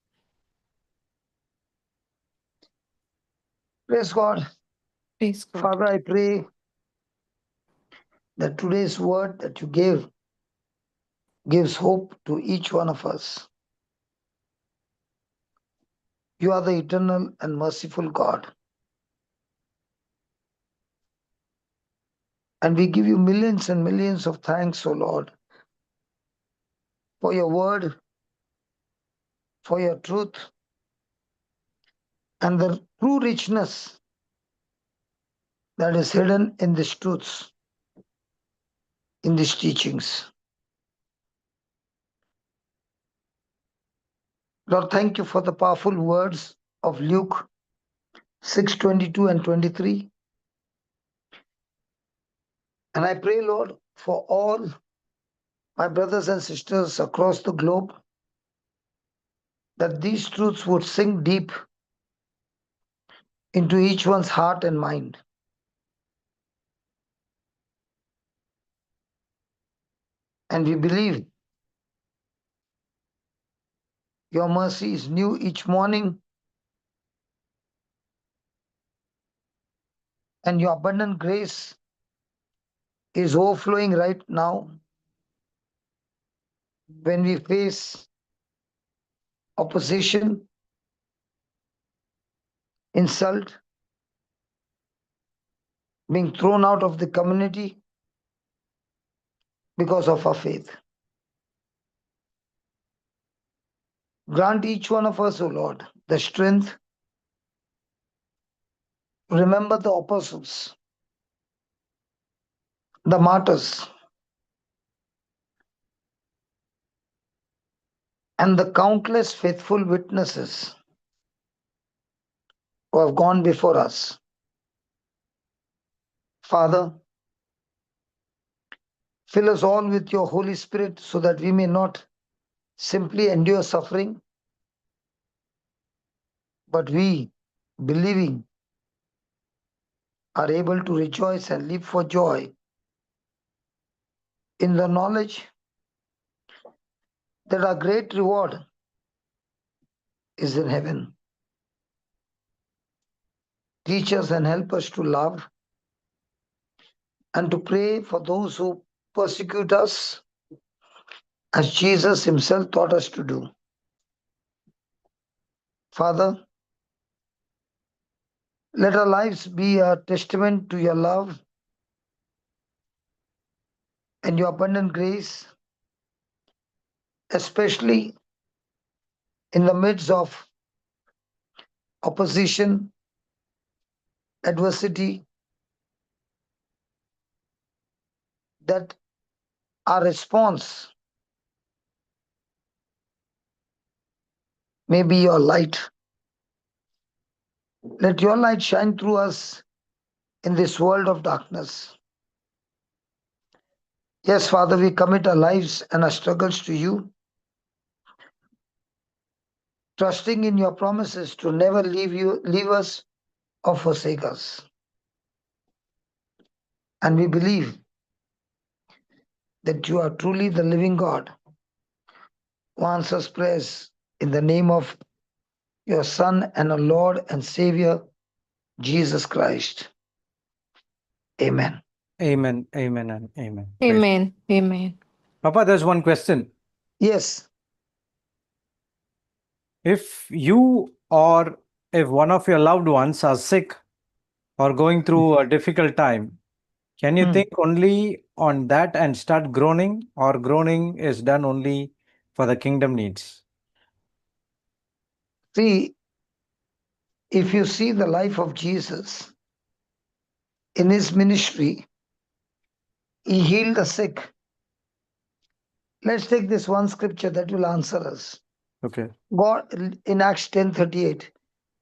Praise God. praise God. Father, I pray that today's word that you gave gives hope to each one of us. You are the eternal and merciful God. And we give you millions and millions of thanks, O Lord, for your word, for your truth, and the true richness that is hidden in these truths, in these teachings. Lord, thank you for the powerful words of Luke 6:22 and 23. And I pray, Lord, for all my brothers and sisters across the globe, that these truths would sink deep into each one's heart and mind. And we believe your mercy is new each morning, and your abundant grace is overflowing right now when we face opposition, insult, being thrown out of the community because of our faith. Grant each one of us, O Lord, the strength to remember the apostles, the martyrs, and the countless faithful witnesses who have gone before us. Father, fill us all with your Holy Spirit so that we may not simply endure suffering, but we, believing, are able to rejoice and live for joy in the knowledge that our great reward is in heaven. Teach us and help us to love and to pray for those who persecute us as Jesus himself taught us to do. Father, let our lives be a testament to your love and your abundant grace, especially in the midst of opposition, adversity, that our response may be your light. Let your light shine through us in this world of darkness. Yes, Father, we commit our lives and our struggles to you, trusting in your promises to never leave us or forsake us. And we believe that you are truly the living God who answers prayers in the name of your Son and our Lord and Savior, Jesus Christ. Amen. Amen, amen, and amen. Amen. Amen. Papa, there's one question. Yes. If you or if one of your loved ones are sick or going through a difficult time, can you think only on that and start groaning, or groaning is done only for the kingdom needs? See, if you see the life of Jesus in his ministry, he healed the sick. Let's take this one scripture that will answer us. Okay. God, in Acts 10:38,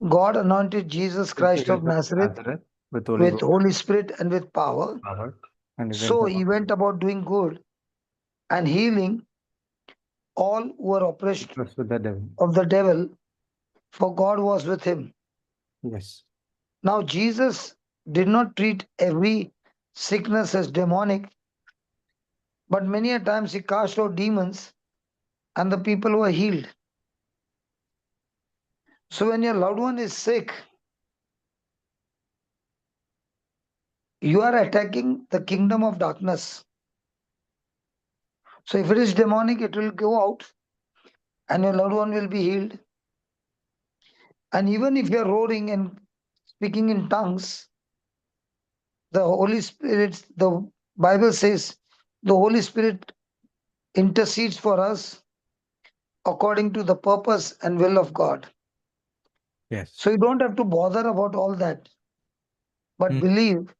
God anointed Jesus Christ of Nazareth with with Holy Spirit and with power. And So he went about doing good and healing all who were oppressed with the devil. of the devil, for God was with him. Yes. Now, Jesus did not treat every sickness as demonic, but many a times he cast out demons and the people were healed. So, when your loved one is sick, you are attacking the kingdom of darkness. So, if it is demonic, it will go out and your loved one will be healed. And even if you are roaring and speaking in tongues, the Holy Spirit, the Bible says, the Holy Spirit intercedes for us according to the purpose and will of God. Yes. So you don't have to bother about all that. But believe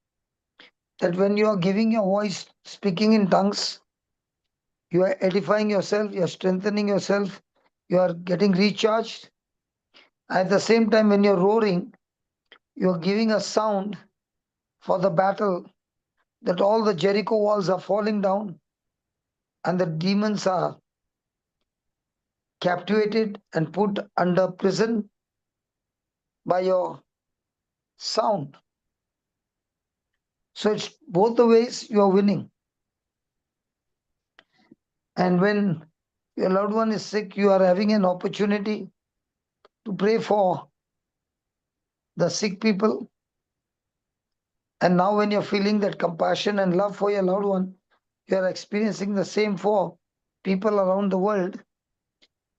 that when you are giving your voice, speaking in tongues, you are edifying yourself, you are strengthening yourself, you are getting recharged. At the same time, when you're roaring, you are giving a sound for the battle, that all the Jericho walls are falling down and the demons are captivated and put under prison by your sound. So it's both the ways you are winning. And when your loved one is sick, you are having an opportunity to pray for the sick people. And now, when you're feeling that compassion and love for your loved one, you are experiencing the same for people around the world.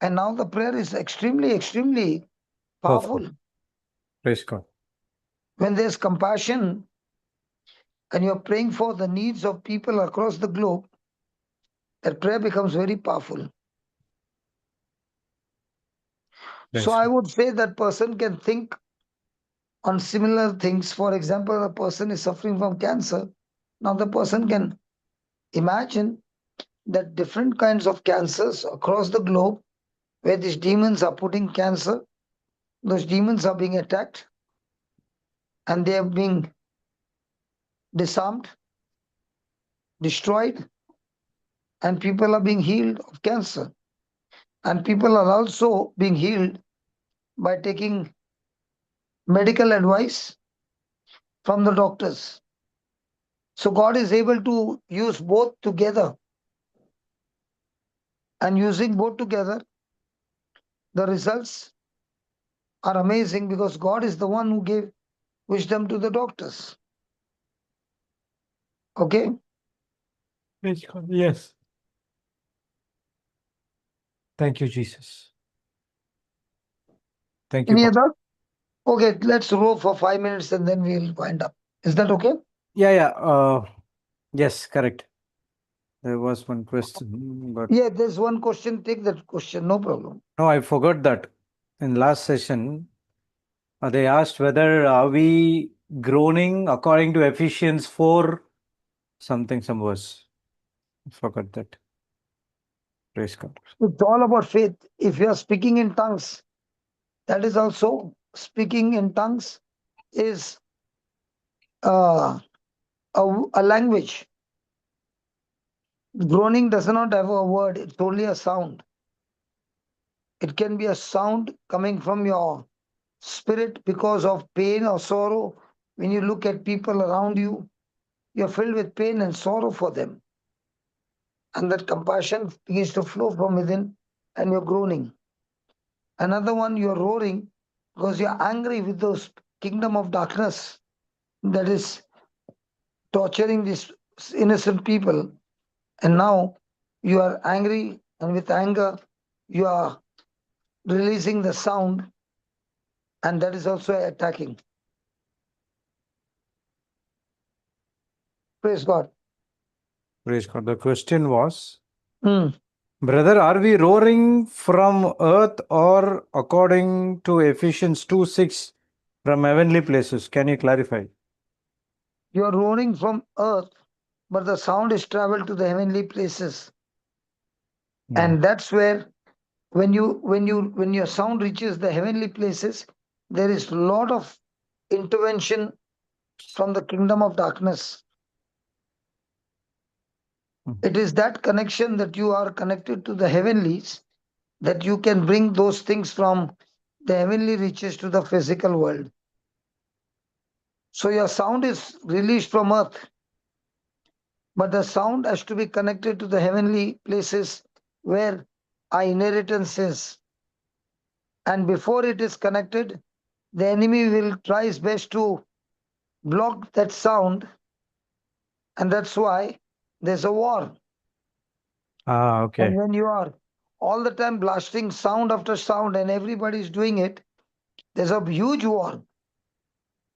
And now the prayer is extremely, extremely powerful. Praise God. When there's compassion and you're praying for the needs of people across the globe, that prayer becomes very powerful. So I would say that person can think on similar things. For example, a person is suffering from cancer. Now the person can imagine that different kinds of cancers across the globe, where these demons are putting cancer, those demons are being attacked and they are being disarmed, destroyed, and people are being healed of cancer. And people are also being healed by taking medical advice from the doctors. So God is able to use both together. And using both together, the results are amazing, because God is the one who gave wisdom to the doctors. Okay? Yes. Thank you, Jesus. Thank you. Any other? Okay, let's row for 5 minutes and then we'll wind up. Is that okay? Yeah. Yes, correct. There was one question, but Yeah, there's one question. Take that question, no problem. no, I forgot that. In last session, they asked whether are we groaning according to Ephesians 4, some verse. I forgot that. Praise God. It's all about faith. If you are speaking in tongues, That is also speaking in tongues is uh, a language. Groaning does not have a word, it's only a sound. It can be a sound coming from your spirit because of pain or sorrow. When you look at people around you, you're filled with pain and sorrow for them. And that compassion begins to flow from within and you're groaning. Another one, you're roaring because you're angry with those kingdom of darkness that is torturing these innocent people. And now you are angry, and with anger, you are releasing the sound, and that is also attacking. Praise God. Praise God. The question was, Mm. brother, are we roaring from earth or according to Ephesians 2:6 from heavenly places? Can you clarify? You are roaring from earth, but the sound is traveled to the heavenly places. And that's where when your sound reaches the heavenly places, there is a lot of intervention from the kingdom of darkness. It is that connection that you are connected to the heavenlies that you can bring those things from the heavenly reaches to the physical world. So your sound is released from earth, but the sound has to be connected to the heavenly places where our inheritance is. And before it is connected, the enemy will try his best to block that sound, and that's why there's a war. Ah, And okay. when you are all the time blasting sound after sound and everybody's doing it, there's a huge war.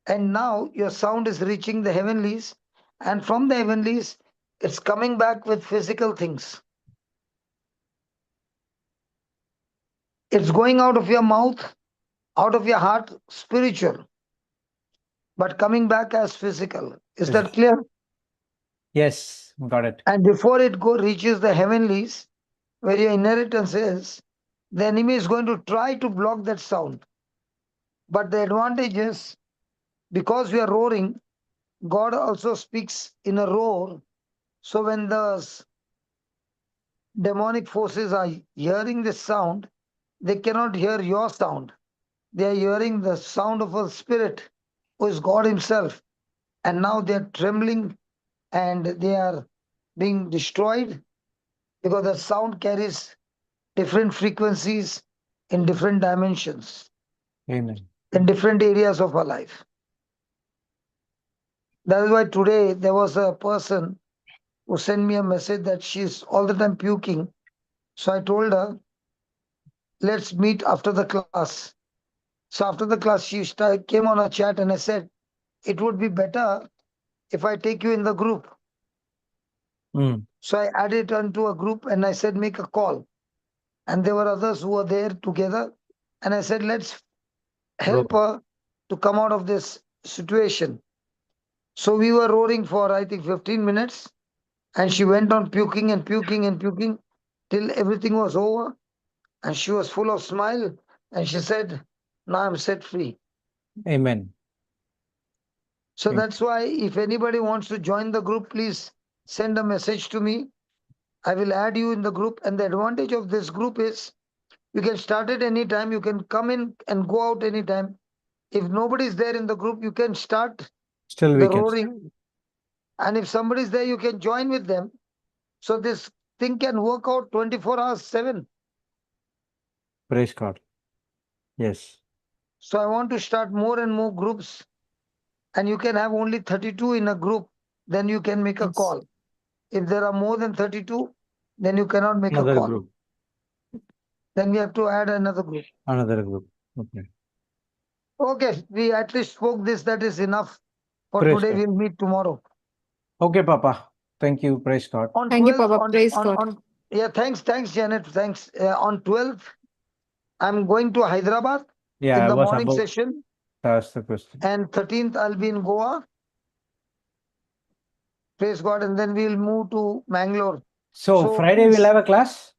And now your sound is reaching the heavenlies, and from the heavenlies, it's coming back with physical things. It's going out of your mouth, out of your heart, spiritual, but coming back as physical. Is that clear? Yes, got it. And before it reaches the heavenlies, where your inheritance is, the enemy is going to try to block that sound. But the advantage is, because we are roaring, God also speaks in a roar. So when the demonic forces are hearing this sound, they cannot hear your sound. They are hearing the sound of a spirit who is God Himself. And now they are trembling and they are being destroyed because the sound carries different frequencies in different dimensions, Amen. in different areas of our life. That is why today there was a person who sent me a message that she's all the time puking. So I told her, let's meet after the class. So after the class, she came on a chat and I said, it would be better if I take you in the group. So I added onto a group and I said, make a call. And there were others who were there together. And I said, let's help her to come out of this situation. So we were roaring for, I think, 15 minutes. And she went on puking and puking and puking till everything was over. And she was full of smile. And she said, now I'm set free. Amen. So that's why if anybody wants to join the group, please send a message to me. I will add you in the group. And the advantage of this group is you can start it anytime. You can come in and go out anytime. If nobody is there in the group, you can start Still we the can. roaring. And if somebody is there, you can join with them. So this thing can work out 24 hours, 7. Praise God. Yes. So I want to start more and more groups. And you can have only 32 in a group. Then you can make a Yes. call. If there are more than 32, then you cannot make a Another call. group. Then we have to add another group. Another group. Okay. Okay, we at least spoke this. That is enough for Praise today. God. We'll meet tomorrow. Okay, Papa. Thank you. Praise God. On Thank you, 12th, Papa. Praise God. yeah, thanks, Janet. Thanks. On 12th, I'm going to Hyderabad Yeah, in I the was morning about session. to ask the question. And 13th, I'll be in Goa. Praise God. And then we'll move to Mangalore. So So Friday we'll please, have a class?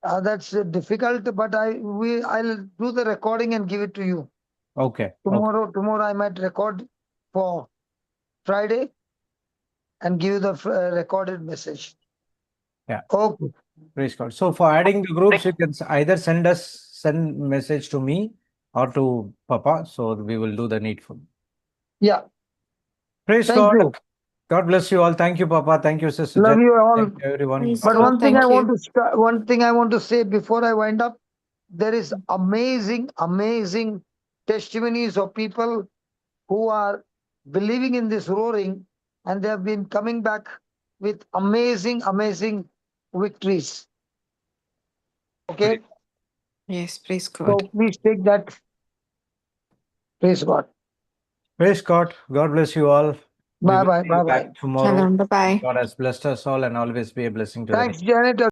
That's difficult, but I'll do the recording and give it to you Okay. tomorrow. Tomorrow I might record for Friday and give you the recorded message. Yeah. Okay. Praise God. So for adding the groups, you can either send message to me or to Papa. So we will do the needful. Yeah. Praise Thank God. you. God bless you all. Thank you, Papa. Thank you, Sister Love Jen. you all. Thank you, everyone. Praise But God. one thing Thank you. I want to say before I wind up, there is amazing testimonies of people who are believing in this roaring, and they have been coming back with amazing victories. Okay, Yes, praise God. so please take that. Praise God. Praise God. God bless you all. We Bye will bye see you bye bye. back tomorrow. Shalom. Bye bye. God has blessed us all and always be a blessing to the Thanks, Janet.